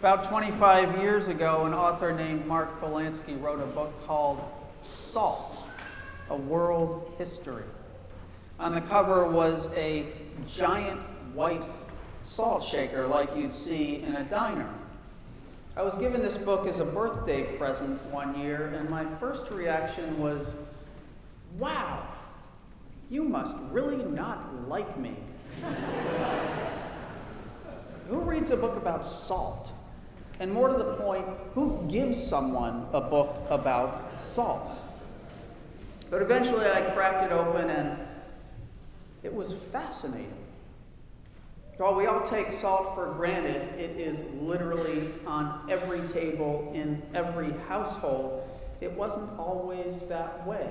About 25 years ago, an author named Mark Polanski wrote a book called Salt, A World History. On the cover was a giant white salt shaker like you'd see in a diner. I was given this book as a birthday present one year, and my first reaction was, wow, you must really not like me. Who reads a book about salt? And more to the point, who gives someone a book about salt? But eventually I cracked it open and it was fascinating. While we all take salt for granted, it is literally on every table in every household. It wasn't always that way.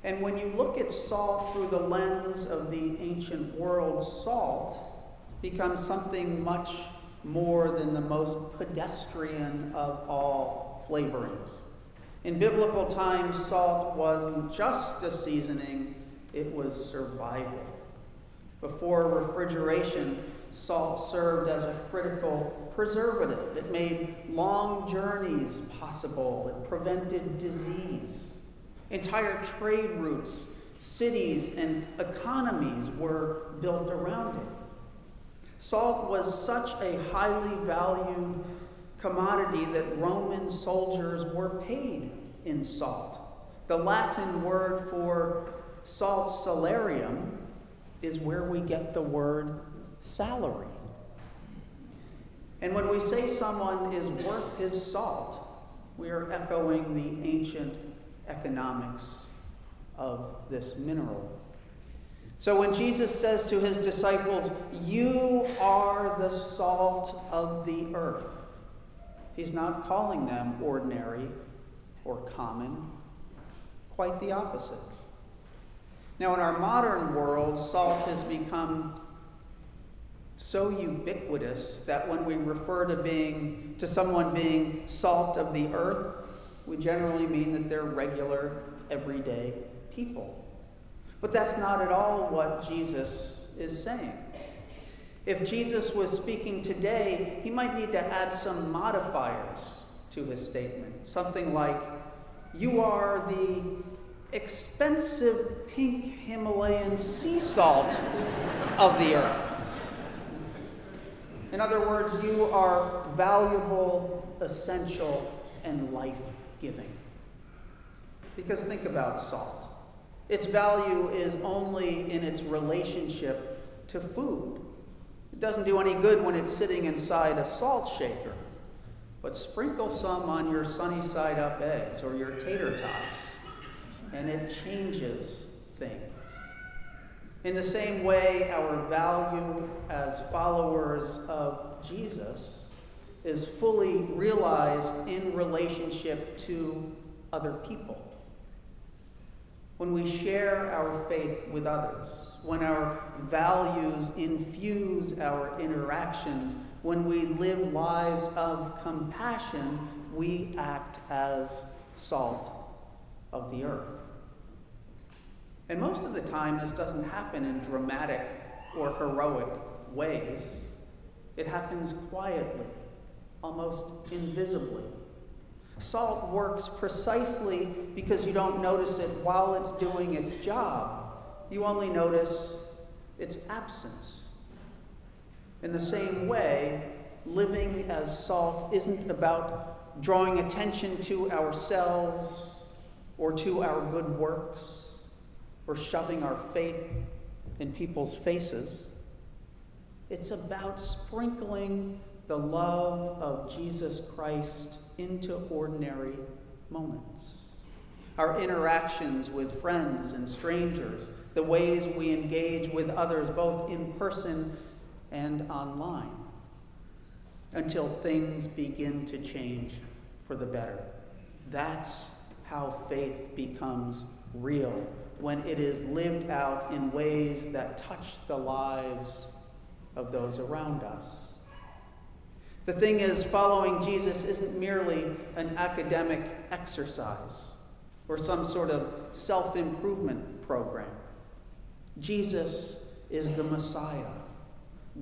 And when you look at salt through the lens of the ancient world, salt becomes something much more than the most pedestrian of all flavorings. In biblical times, salt wasn't just a seasoning, it was survival. Before refrigeration, salt served as a critical preservative. It made long journeys possible. It prevented disease. Entire trade routes, cities, and economies were built around it. Salt was such a highly valued commodity that Roman soldiers were paid in salt. The Latin word for salt, salarium, is where we get the word salary. And when we say someone is worth his salt, we are echoing the ancient economics of this mineral. So when Jesus says to his disciples, "You are the salt of the earth," he's not calling them ordinary or common, quite the opposite. Now, in our modern world, salt has become so ubiquitous that when we refer to someone being salt of the earth, we generally mean that they're regular, everyday people. But that's not at all what Jesus is saying. If Jesus was speaking today, he might need to add some modifiers to his statement. Something like, "You are the expensive pink Himalayan sea salt of the earth." In other words, you are valuable, essential, and life-giving. Because think about salt. Its value is only in its relationship to food. It doesn't do any good when it's sitting inside a salt shaker. But sprinkle some on your sunny side up eggs or your tater tots, and it changes things. In the same way, our value as followers of Jesus is fully realized in relationship to other people. When we share our faith with others, when our values infuse our interactions, when we live lives of compassion, we act as salt of the earth. And most of the time, this doesn't happen in dramatic or heroic ways. It happens quietly, almost invisibly. Salt works precisely because you don't notice it while it's doing its job. You only notice its absence. In the same way, living as salt isn't about drawing attention to ourselves or to our good works or shoving our faith in people's faces. It's about sprinkling the love of Jesus Christ into ordinary moments. Our interactions with friends and strangers, the ways we engage with others both in person and online, until things begin to change for the better. That's how faith becomes real, when it is lived out in ways that touch the lives of those around us. The thing is, following Jesus isn't merely an academic exercise or some sort of self-improvement program. Jesus is the Messiah,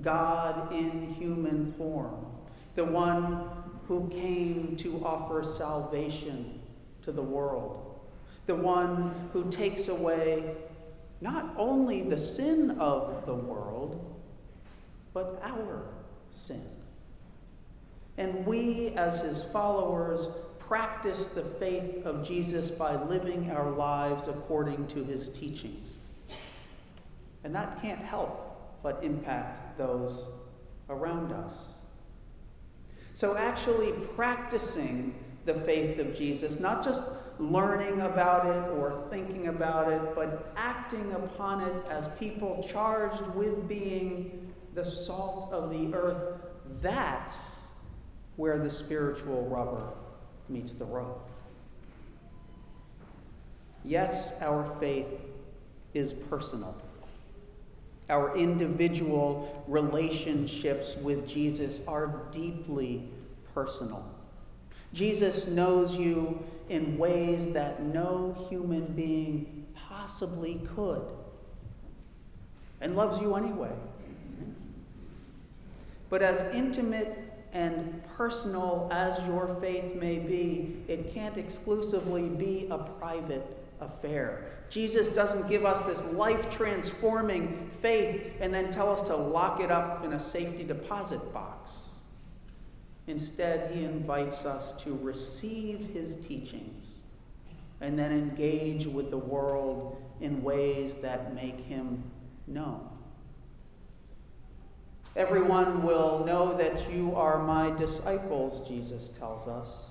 God in human form, the one who came to offer salvation to the world, the one who takes away not only the sin of the world, but our sin. And we, as his followers, practice the faith of Jesus by living our lives according to his teachings. And that can't help but impact those around us. So actually practicing the faith of Jesus, not just learning about it or thinking about it, but acting upon it as people charged with being the salt of the earth, that's where the spiritual rubber meets the road. Yes, our faith is personal. Our individual relationships with Jesus are deeply personal. Jesus knows you in ways that no human being possibly could, and loves you anyway. But as intimate and personal as your faith may be, it can't exclusively be a private affair. Jesus doesn't give us this life-transforming faith and then tell us to lock it up in a safety deposit box. Instead, he invites us to receive his teachings and then engage with the world in ways that make him known. Everyone will know that you are my disciples, Jesus tells us,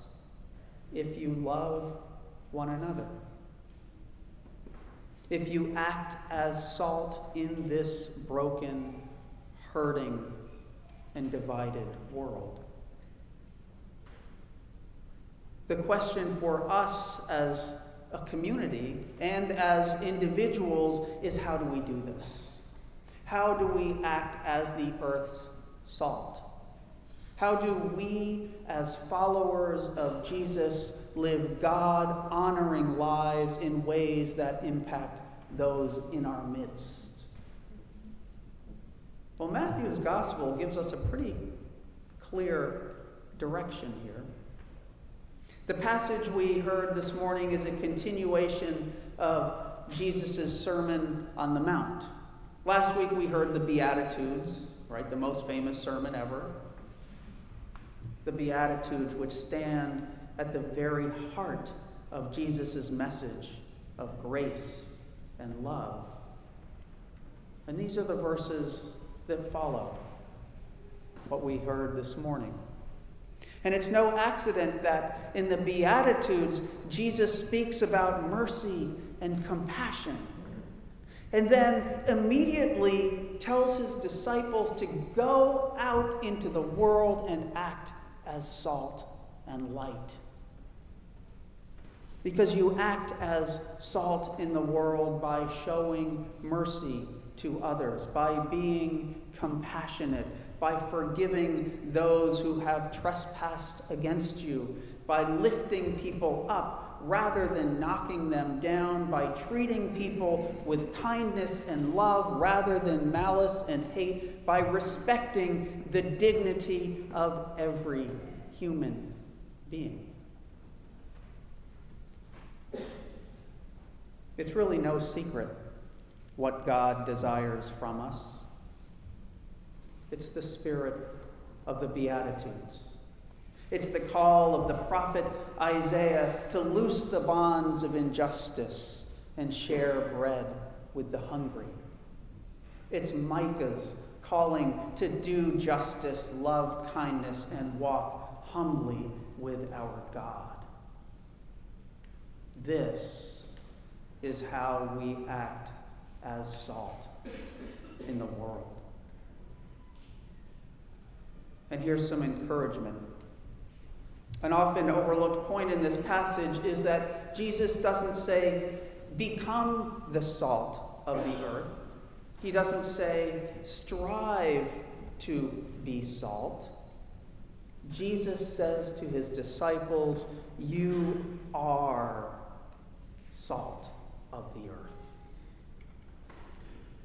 if you love one another. If you act as salt in this broken, hurting, and divided world. The question for us as a community and as individuals is, how do we do this? How do we act as the earth's salt? How do we, as followers of Jesus, live God-honoring lives in ways that impact those in our midst? Well, Matthew's gospel gives us a pretty clear direction here. The passage we heard this morning is a continuation of Jesus' Sermon on the Mount. Last week we heard the Beatitudes, right? The most famous sermon ever. The Beatitudes, which stand at the very heart of Jesus' message of grace and love. And these are the verses that follow what we heard this morning. And it's no accident that in the Beatitudes, Jesus speaks about mercy and compassion, and then immediately tells his disciples to go out into the world and act as salt and light. Because you act as salt in the world by showing mercy to others, by being compassionate, by forgiving those who have trespassed against you, by lifting people up rather than knocking them down, by treating people with kindness and love rather than malice and hate, by respecting the dignity of every human being. It's really no secret what God desires from us. It's the spirit of the Beatitudes. It's the call of the prophet Isaiah to loose the bonds of injustice and share bread with the hungry. It's Micah's calling to do justice, love kindness, and walk humbly with our God. This is how we act as salt in the world. And here's some encouragement. An often overlooked point in this passage is that Jesus doesn't say, become the salt of the earth. He doesn't say, strive to be salt. Jesus says to his disciples, you are salt of the earth.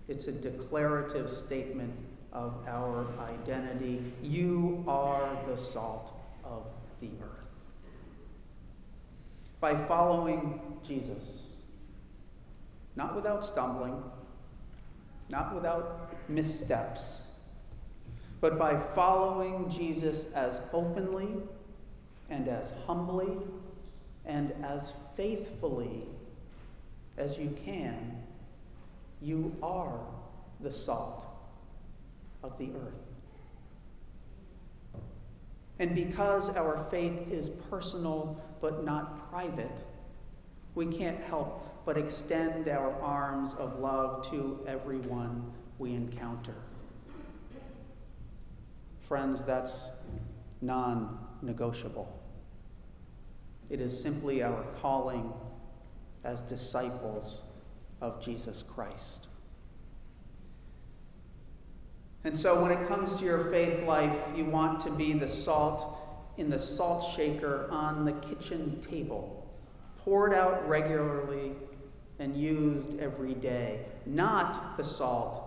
It's a declarative statement of our identity. You are the salt of the earth. By following Jesus, not without stumbling, not without missteps, but by following Jesus as openly and as humbly and as faithfully as you can, you are the salt of the earth. And because our faith is personal but not private, we can't help but extend our arms of love to everyone we encounter. Friends, that's non-negotiable. It is simply our calling as disciples of Jesus Christ. And so when it comes to your faith life, you want to be the salt in the salt shaker on the kitchen table, poured out regularly and used every day, not the salt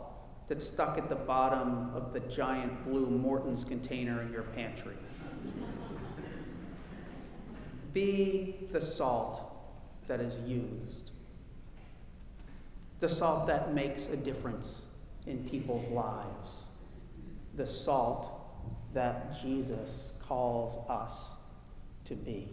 that's stuck at the bottom of the giant blue Morton's container in your pantry. Be the salt that is used, the salt that makes a difference in people's lives, the salt that Jesus calls us to be.